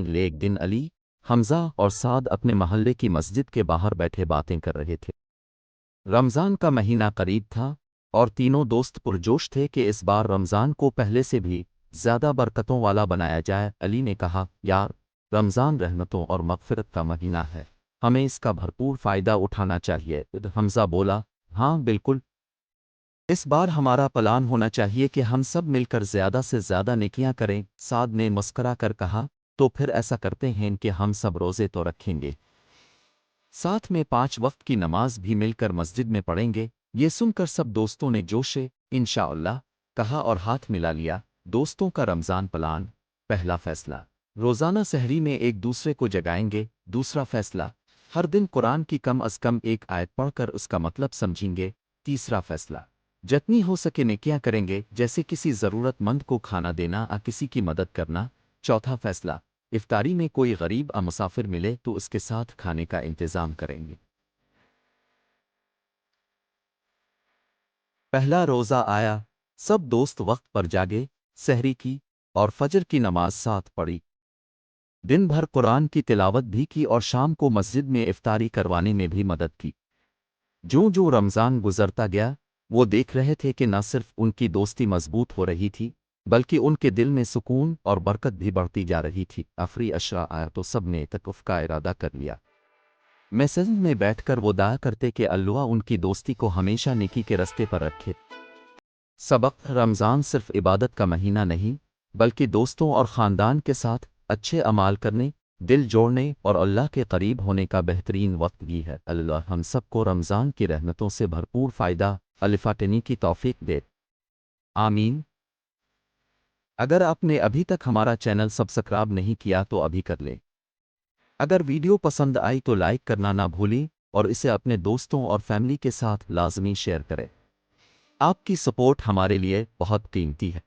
अजमईन। एक दिन अली, हमजा और साद अपने महल्ले की मस्जिद के बाहर बैठे बातें कर रहे थे। रमज़ान का महीना करीब था और तीनों दोस्त पुरजोश थे कि इस बार रमज़ान को पहले से भी ज़्यादा बरकतों वाला बनाया जाए। अली ने कहा, यार, रमज़ान रहमतों और मग़फ़िरत का महीना है, हमें इसका भरपूर फ़ायदा उठाना चाहिए। हमज़ा बोला, हाँ बिल्कुल, इस बार हमारा प्लान होना चाहिए कि हम सब मिलकर ज़्यादा से ज़्यादा नेकियां करें। साद ने मुस्करा कर कहा, तो फिर ऐसा करते हैं कि हम सब रोज़े तो रखेंगे, साथ में 5 वक्त की नमाज भी मिलकर मस्जिद में पढ़ेंगे। ये सुनकर सब दोस्तों ने जोश से इंशाअल्लाह कहा और हाथ मिला लिया। दोस्तों का रमज़ान प्लान। पहला फैसला, रोज़ाना सहरी में एक दूसरे को जगाएंगे। दूसरा फैसला, हर दिन कुरान की कम अज़ कम एक आयत पढ़कर उसका मतलब समझेंगे। तीसरा फैसला, जितनी हो सके नेकियां करेंगे, जैसे किसी ज़रूरतमंद को खाना देना या किसी की मदद करना। चौथा फैसला, इफ्तारी में कोई गरीब या मुसाफिर मिले तो उसके साथ खाने का इंतज़ाम करेंगे। पहला रोज़ा आया। सब दोस्त वक्त पर जागे, सहरी की और फजर की नमाज साथ पढ़ी। दिन भर कुरान की तिलावत भी की और शाम को मस्जिद में इफ्तारी करवाने में भी मदद की। जो जो रमज़ान गुजरता गया, वो देख रहे थे कि न सिर्फ उनकी दोस्ती मजबूत हो रही थी, बल्कि उनके दिल में सुकून और बरकत भी बढ़ती जा रही थी। आखिरी अशरा आया तो सब ने तकफ़ का इरादा कर लिया। मैसेज में बैठकर वो दुआ करते कि अल्लाह उनकी दोस्ती को हमेशा नेकी के रास्ते पर रखे। सबक, रमज़ान सिर्फ इबादत का महीना नहीं, बल्कि दोस्तों और ख़ानदान के साथ अच्छे अमाल करने, दिल जोड़ने और अल्लाह के करीब होने का बेहतरीन वक्त भी है। अल्लाह हम सबको रमज़ान की रहमतों से भरपूर फ़ायदा अलिफ़ाटनी की तौफ़ीक दे, आमीन। अगर आपने अभी तक हमारा चैनल सब्सक्राइब नहीं किया तो अभी कर लें। अगर वीडियो पसंद आई तो लाइक करना ना भूलें और इसे अपने दोस्तों और फैमिली के साथ लाजमी शेयर करें। आपकी सपोर्ट हमारे लिए बहुत कीमती है।